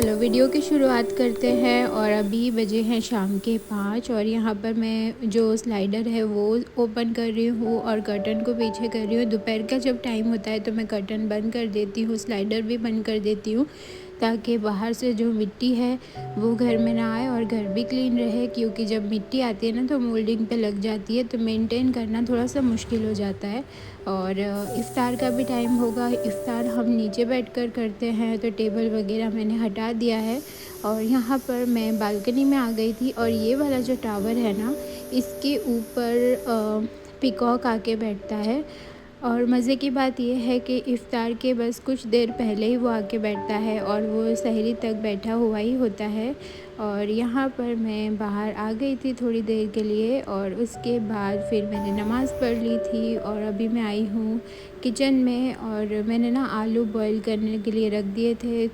चलो वीडियो की शुरुआत करते हैं। और अभी बजे हैं शाम के 5 और यहाँ पर मैं जो स्लाइडर है वो ओपन कर रही हूँ और कर्टन को पीछे कर रही हूँ। दोपहर का जब टाइम होता है तो मैं कर्टन बंद कर देती हूँ, स्लाइडर भी बंद कर देती हूँ ताकि बाहर से जो मिट्टी है वो घर में ना आए और घर भी क्लीन रहे, क्योंकि जब मिट्टी आती है ना तो मोल्डिंग पे लग जाती है तो मेंटेन करना थोड़ा सा मुश्किल हो जाता है। और इफ़्तार का भी टाइम होगा। इफ़्तार हम नीचे बैठकर करते हैं तो टेबल वगैरह मैंने हटा दिया है। और यहाँ पर मैं बालकनी में आ गई थी और ये वाला जो टावर है ना इसके ऊपर पीकॉक आके बैठता है। और मज़े की बात यह है कि इफ़्तार के बस कुछ देर पहले ही वो आके बैठता है और वो सहरी तक बैठा हुआ ही होता है। और यहाँ पर मैं बाहर आ गई थी थोड़ी देर के लिए और उसके बाद फिर मैंने नमाज़ पढ़ ली थी और अभी मैं आई हूँ किचन में। और मैंने ना आलू बॉईल करने के लिए रख दिए थे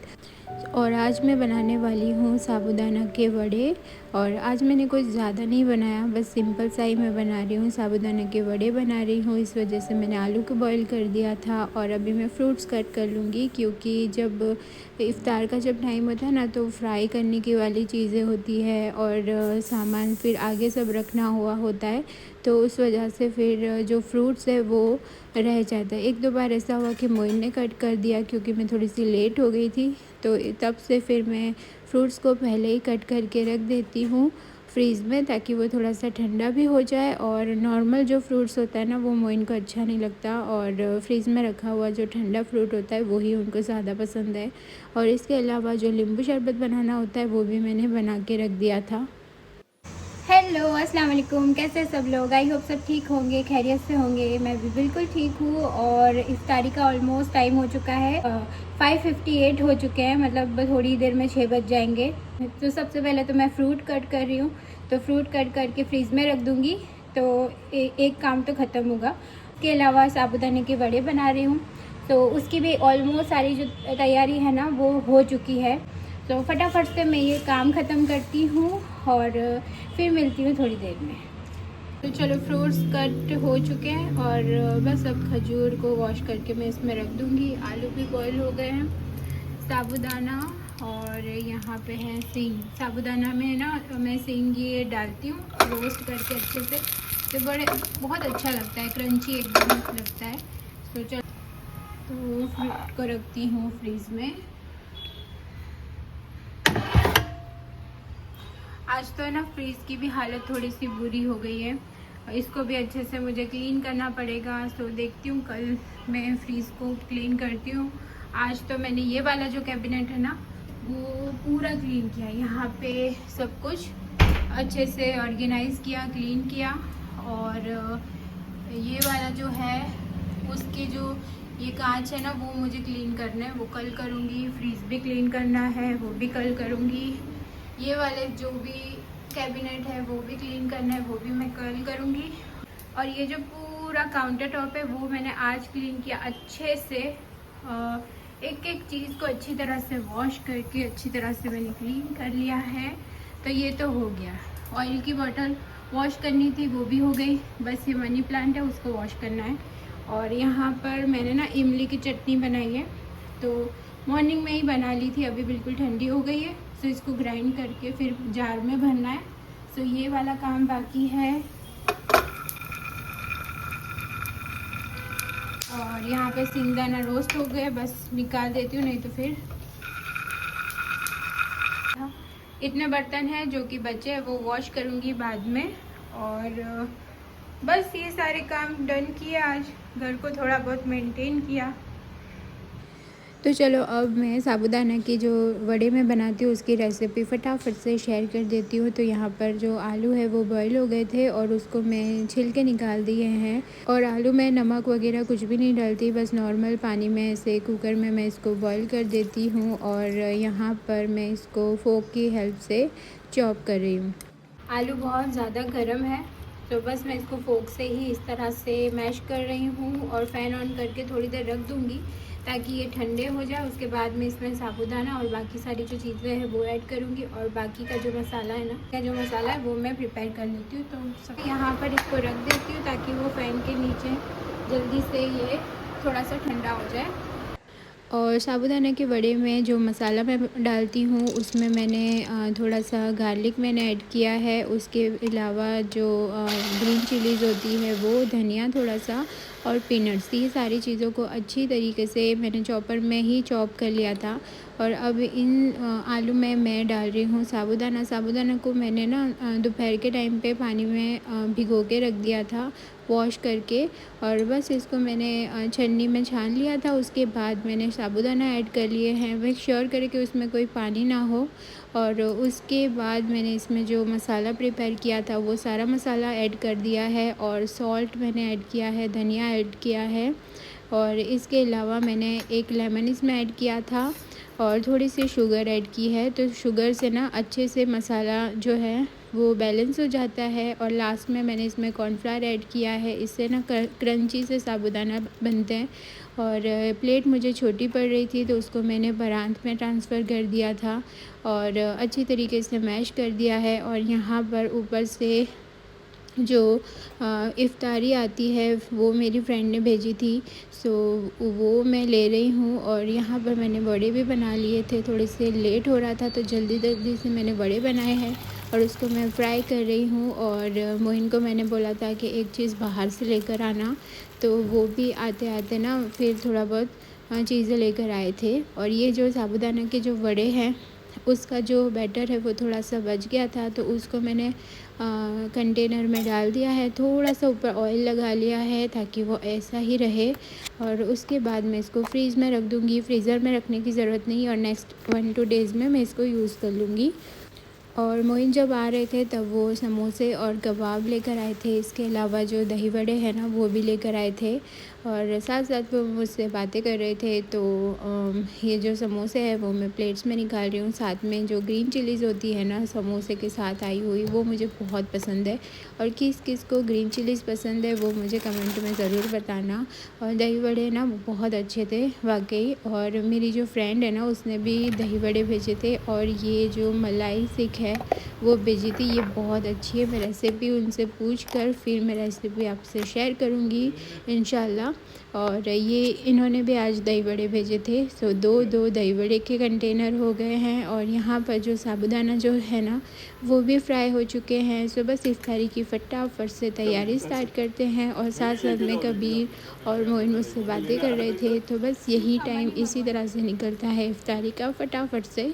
और आज मैं बनाने वाली हूँ साबूदाना के वड़े। और आज मैंने कुछ ज़्यादा नहीं बनाया, बस सिंपल सा ही मैं बना रही हूँ, साबूदाना के वड़े बना रही हूँ। इस वजह से मैंने आलू को बॉईल कर दिया था और अभी मैं फ्रूट्स कट कर लूँगी, क्योंकि जब इफ़्तार का जब टाइम होता है ना तो फ्राई करने की वाली चीज़ें होती है और सामान फिर आगे सब रखना हुआ होता है, तो उस वजह से फिर जो फ्रूट्स है वो रह जाता है। एक दो बार ऐसा हुआ कि मोइन ने कट कर दिया क्योंकि मैं थोड़ी सी लेट हो गई थी, तो तब से फिर मैं फ्रूट्स को पहले ही कट करके रख देती हूँ फ्रीज़ में, ताकि वो थोड़ा सा ठंडा भी हो जाए। और नॉर्मल जो फ्रूट्स होता है ना वो मोइन को अच्छा नहीं लगता और फ्रीज़ में रखा हुआ जो ठंडा फ्रूट होता है वही उनको ज़्यादा पसंद है। और इसके अलावा जो नींबू शरबत बनाना होता है वो भी मैंने बना के रख दिया था। हेलो अस्सलाम वालेकुम, कैसे सब लोग? आई होप सब ठीक होंगे, खैरियत से होंगे। मैं भी बिल्कुल ठीक हूँ। और इफ्तारी का ऑलमोस्ट टाइम हो चुका है, 5:58 हो चुके हैं, मतलब थोड़ी देर में 6 बज जाएंगे। तो सबसे पहले तो मैं फ़्रूट कट कर रही हूँ, तो फ्रूट कट करके फ्रीज़ में रख दूँगी, तो एक काम तो ख़त्म होगा। इसके अलावा साबूदाने के वड़े बना रही हूँ, तो उसकी भी ऑलमोस्ट सारी जो तैयारी है ना वो हो चुकी है। तो फटाफट से मैं ये काम ख़त्म करती हूँ और फिर मिलती हूँ थोड़ी देर में। तो चलो फ्रूट्स कट हो चुके हैं और बस अब खजूर को वॉश करके मैं इसमें रख दूँगी। आलू भी बॉईल हो गए हैं, साबूदाना और यहाँ पे है सींग। साबूदाना में ना मैं सींग ये डालती हूँ रोस्ट करके अच्छे से, तो बहुत अच्छा लगता है, क्रंची एकदम लगता है। तो चलो तो फ्रूट को रखती हूँ फ्रीज़ में। आज तो है ना फ्रीज़ की भी हालत थोड़ी सी बुरी हो गई है, इसको भी अच्छे से मुझे क्लीन करना पड़ेगा। तो देखती हूँ कल मैं फ्रीज़ को क्लीन करती हूँ। आज तो मैंने ये वाला जो कैबिनेट है ना वो पूरा क्लीन किया, यहाँ पे सब कुछ अच्छे से ऑर्गेनाइज़ किया, क्लीन किया। और ये वाला जो है उसकी जो ये कांच है ना वो मुझे क्लीन करना है, वो कल करूँगी। फ्रीज़ भी क्लीन करना है, वो भी कल करूँगी। ये वाले जो भी कैबिनेट है वो भी क्लीन करना है, वो भी मैं कल करूँगी। और ये जो पूरा काउंटर टॉप है वो मैंने आज क्लीन किया अच्छे से, एक एक चीज़ को अच्छी तरह से वॉश करके अच्छी तरह से मैंने क्लीन कर लिया है। तो ये तो हो गया। ऑयल की बॉटल वॉश करनी थी वो भी हो गई, बस ये मनी प्लांट है उसको वॉश करना है। और यहाँ पर मैंने ना इमली की चटनी बनाई है, तो मॉर्निंग में ही बना ली थी, अभी बिल्कुल ठंडी हो गई है। तो इसको ग्राइंड करके फिर जार में भरना है। तो ये वाला काम बाकी है। और यहाँ पे सिंगदाना रोस्ट हो गया, बस निकाल देती हूँ, नहीं तो फिर इतने बर्तन हैं जो कि बचे हैं वो वॉश करूँगी बाद में। और बस ये सारे काम डन किए, आज घर को थोड़ा बहुत मेंटेन किया। तो चलो अब मैं साबूदाना की जो वड़े में बनाती हूँ उसकी रेसिपी फटाफट से शेयर कर देती हूँ। तो यहाँ पर जो आलू है वो बॉईल हो गए थे और उसको मैं छिलके निकाल दिए हैं। और आलू में नमक वगैरह कुछ भी नहीं डालती, बस नॉर्मल पानी में ऐसे कुकर में मैं इसको बॉईल कर देती हूँ। और यहाँ पर मैं इसको फोक की हेल्प से चॉप कर रही हूँ। आलू बहुत ज़्यादा गर्म है, तो बस मैं इसको फोक से ही इस तरह से मैश कर रही हूँ और फ़ैन ऑन करके थोड़ी देर रख दूँगी ताकि ये ठंडे हो जाए। उसके बाद में इसमें साबूदाना और बाकी सारी जो चीज़ें हैं वो ऐड करूँगी और बाकी का जो मसाला है ना, क्या जो मसाला है वो मैं प्रिपेयर कर लेती हूँ। तो सब यहाँ पर इसको रख देती हूँ ताकि वो फ़ैन के नीचे जल्दी से ये थोड़ा सा ठंडा हो जाए। और साबूदाना के वड़े में जो मसाला मैं डालती हूँ उसमें मैंने थोड़ा सा गार्लिक मैंने ऐड किया है। उसके अलावा जो ग्रीन चिलीज़ होती है वो, धनिया थोड़ा सा और पीनट्स, ये सारी चीज़ों को अच्छी तरीके से मैंने चॉपर में ही चॉप कर लिया था। और अब इन आलू में मैं डाल रही हूँ साबूदाना। साबूदाना को मैंने ना दोपहर के टाइम पे पानी में भिगो के रख दिया था, वॉश करके। और बस इसको मैंने छन्नी में छान लिया था। उसके बाद मैंने साबूदाना ऐड कर लिए हैं। मेक श्योर करें कि उसमें कोई पानी ना हो। और उसके बाद मैंने इसमें जो मसाला प्रिपेयर किया था वो सारा मसाला ऐड कर दिया है। और सॉल्ट मैंने ऐड किया है, धनिया ऐड किया है। और इसके अलावा मैंने एक लेमन इसमें ऐड किया था और थोड़ी सी शुगर ऐड की है। तो शुगर से ना अच्छे से मसाला जो है वो बैलेंस हो जाता है। और लास्ट में मैंने इसमें कॉर्नफ्लावर ऐड किया है, इससे ना क्रंची से साबूदाना बनते हैं। और प्लेट मुझे छोटी पड़ रही थी तो उसको मैंने परांठ में ट्रांसफ़र कर दिया था और अच्छी तरीके से मैश कर दिया है। और यहाँ पर ऊपर से जो इफ़्तारी आती है वो मेरी फ्रेंड ने भेजी थी, सो वो मैं ले रही हूँ। और यहाँ पर मैंने वड़े भी बना लिए थे, थोड़े से लेट हो रहा था तो जल्दी जल्दी से मैंने वड़े बनाए हैं और उसको मैं फ्राई कर रही हूँ। और मोइन को मैंने बोला था कि एक चीज़ बाहर से लेकर आना, तो वो भी आते आते ना फिर थोड़ा बहुत चीज़ें लेकर आए थे। और ये जो साबूदाना के जो वड़े हैं उसका जो बैटर है वो थोड़ा सा बच गया था, तो उसको मैंने कंटेनर में डाल दिया है। थोड़ा सा ऊपर ऑयल लगा लिया है ताकि वो ऐसा ही रहे। और उसके बाद मैं इसको फ्रीज़ में रख दूँगी। फ्रीज़र में रखने की ज़रूरत नहीं और नेक्स्ट 1-2 डेज़ में मैं इसको यूज़ कर लूँगी। और मोइन जब आ रहे थे तब वो समोसे और कबाब लेकर आए थे। इसके अलावा जो दही वड़े हैं ना वो भी लेकर आए थे और साथ साथ वो मुझसे बातें कर रहे थे। तो ये जो समोसे हैं वो मैं प्लेट्स में निकाल रही हूँ। साथ में जो ग्रीन चिलीज़ होती है ना समोसे के साथ आई हुई, वो मुझे बहुत पसंद है। और किस किस को ग्रीन चिलीज़ पसंद है वो मुझे कमेंट में ज़रूर बताना। और दही वड़े ना बहुत अच्छे थे वाकई। और मेरी जो फ्रेंड है ना उसने भी दही वड़े भेजे थे और ये जो मलाई सिक है वो भेजी थी। ये बहुत अच्छी है। मैं रेसिपी उनसे पूछ कर फिर मैं रेसिपी आपसे शेयर करूँगी इंशाल्लाह। और ये इन्होंने भी आज दही वड़े भेजे थे, सो दो दही वड़े के कंटेनर हो गए हैं। और यहाँ पर जो साबूदाना जो है ना वो भी फ्राई हो चुके हैं। सो बस इफ्तारी की फटाफट से तैयारी स्टार्ट करते हैं। और साथ साथ में कबीर और मोइन मुझसे बातें कर रहे थे, तो बस यही टाइम इसी तरह से निकलता है इफ्तारी का फटाफट से।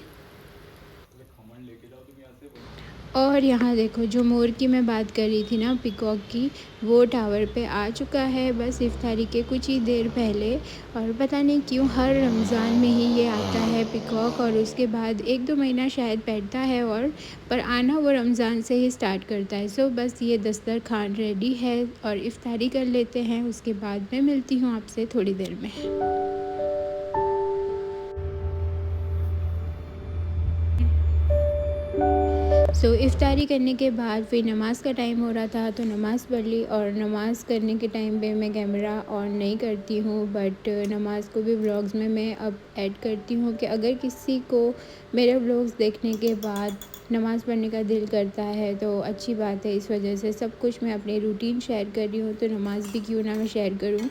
और यहाँ देखो जो मोर की मैं बात कर रही थी ना, पिकॉक की, वो टावर पे आ चुका है बस इफ्तारी के कुछ ही देर पहले। और पता नहीं क्यों हर रमज़ान में ही ये आता है पिकॉक और उसके बाद 1-2 महीना शायद बैठता है और पर आना वो रमज़ान से ही स्टार्ट करता है। सो बस ये दस्तरखान रेडी है और इफ्तारी कर लेते हैं, उसके बाद मैं मिलती हूँ आपसे थोड़ी देर में। सो इफ्तारी करने के बाद फिर नमाज़ का टाइम हो रहा था तो नमाज़ पढ़ ली। और नमाज़ करने के टाइम पे मैं कैमरा ऑन नहीं करती हूँ, बट नमाज़ को भी व्लॉग्स में मैं अब ऐड करती हूँ कि अगर किसी को मेरे व्लॉग्स देखने के बाद नमाज़ पढ़ने का दिल करता है तो अच्छी बात है। इस वजह से सब कुछ मैं अपनी रूटीन शेयर कर रही हूँ, तो नमाज़ भी क्यों ना मैं शेयर करूँ।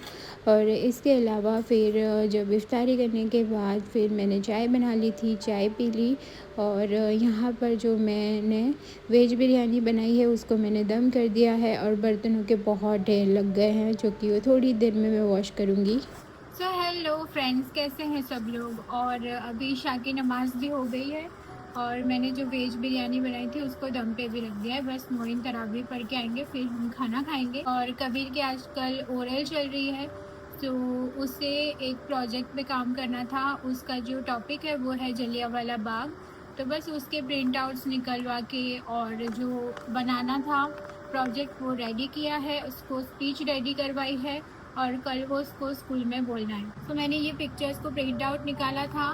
और इसके अलावा फिर जब इफ्तारी करने के बाद फिर मैंने चाय बना ली थी, चाय पी ली। और यहाँ पर जो मैंने वेज बिरयानी बनाई है उसको मैंने दम कर दिया है और बर्तनों के बहुत ढेर लग गए हैं जो कि वो थोड़ी देर में मैं वॉश करूँगी। सो हेलो फ्रेंड्स, कैसे हैं सब लोग। और अभी ईशा की नमाज़ भी हो गई है और मैंने जो वेज बिरयानी बनाई थी उसको दम पे भी रख दिया है। बस मोइन तरावी पढ़ के आएंगे फिर हम खाना खाएंगे। और कबीर की आजकल ओरल चल रही है तो उसे एक प्रोजेक्ट पे काम करना था। उसका जो टॉपिक है वो है जलियांवाला बाग, तो बस उसके प्रिंट आउट्स निकलवा के और जो बनाना था प्रोजेक्ट वो रेडी किया है, उसको स्पीच रेडी करवाई है और कल वो उसको स्कूल में बोलना है। तो मैंने ये पिक्चर्स को प्रिंट आउट निकाला था,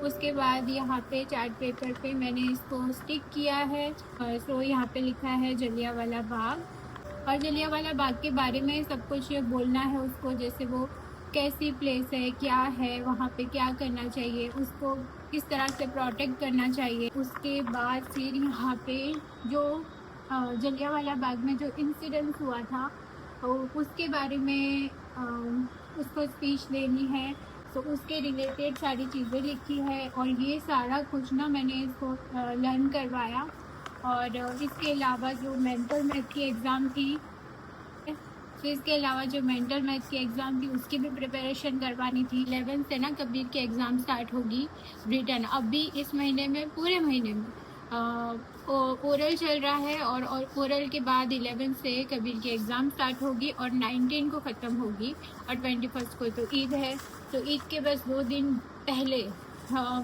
उसके बाद यहाँ पे चार्ट पेपर पे मैंने इसको स्टिक किया है। सो यहाँ पे लिखा है जलियांवाला बाग और जलियांवाला बाग के बारे में सब कुछ बोलना है उसको, जैसे वो कैसी प्लेस है, क्या है वहाँ पे, क्या करना चाहिए, उसको किस तरह से प्रोटेक्ट करना चाहिए। उसके बाद फिर यहाँ पे जो जलियांवाला बाग में जो इंसिडेंस हुआ था तो उसके बारे में उसको स्पीच देनी है। तो उसके रिलेटेड सारी चीज़ें लिखी है और ये सारा कुछ ना मैंने इसको लर्न करवाया। और इसके अलावा जो मेंटल मैथ की एग्ज़ाम थी, तो इसके अलावा जो मेंटल मैथ की एग्ज़ाम थी उसकी भी प्रिपरेशन करवानी थी। 11 से ना कबीर की एग्ज़ाम स्टार्ट होगी रिटन, अभी इस महीने में पूरे महीने में ओरल चल रहा है और ओरल के बाद 11 से कबीर की एग्ज़ाम स्टार्ट होगी और 19 को ख़त्म होगी और 21 को तो ईद है। तो ईद के बस 2 दिन पहले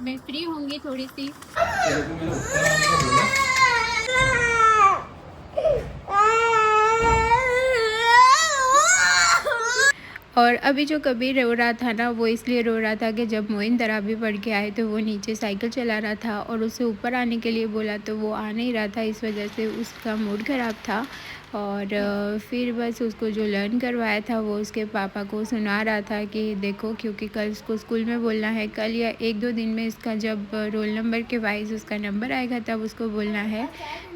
मैं फ्री होंगी थोड़ी सी। और अभी जो कबीर रो रहा था ना, वो इसलिए रो रहा था कि जब मोइन तरावी पढ़ के आए तो वो नीचे साइकिल चला रहा था और उसे ऊपर आने के लिए बोला तो वो आ नहीं रहा था, इस वजह से उसका मूड ख़राब था। और फिर बस उसको जो लर्न करवाया था वो उसके पापा को सुना रहा था कि देखो, क्योंकि कल उसको स्कूल में बोलना है, कल या 1-2 दिन में इसका जब रोल नंबर के वाइज उसका नंबर आएगा तब उसको बोलना है।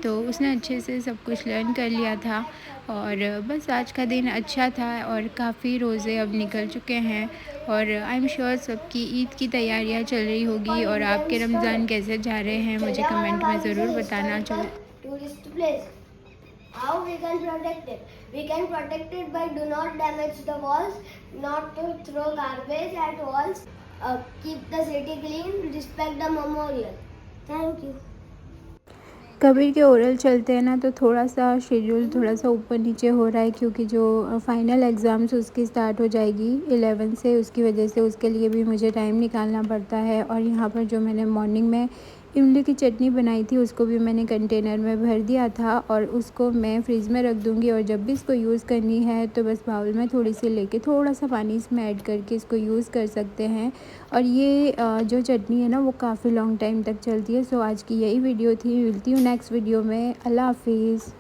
तो उसने अच्छे से सब कुछ लर्न कर लिया था और बस आज का दिन अच्छा था और काफ़ी रोज़े अब निकल चुके हैं और आई एम श्योर सबकी ईद की तैयारियां चल रही होगी। और आपके रमज़ान कैसे जा रहे हैं मुझे कमेंट में ज़रूर बताना। How we can protect it? We can protect it by do not damage the walls, not to throw garbage at walls, keep the city clean, respect the memorial. Thank you. Kabir के oral चलते हैं ना तो थोड़ा सा schedule थोड़ा सा ऊपर नीचे हो रहा है क्योंकि जो फाइनल एग्ज़ाम्स उसकी स्टार्ट हो जाएगी 11 से, उसकी वजह से उसके लिए भी मुझे टाइम निकालना पड़ता है। और यहाँ पर जो मैंने मॉर्निंग में इमली की चटनी बनाई थी उसको भी मैंने कंटेनर में भर दिया था और उसको मैं फ्रिज में रख दूँगी और जब भी इसको यूज़ करनी है तो बस बाउल में थोड़ी सी लेके थोड़ा सा पानी इसमें ऐड करके इसको यूज़ कर सकते हैं। और ये जो चटनी है ना वो काफ़ी लॉन्ग टाइम तक चलती है। सो आज की यही वीडियो थी, मिलती हूँ नेक्स्ट वीडियो में। अल्लाह हाफिज़।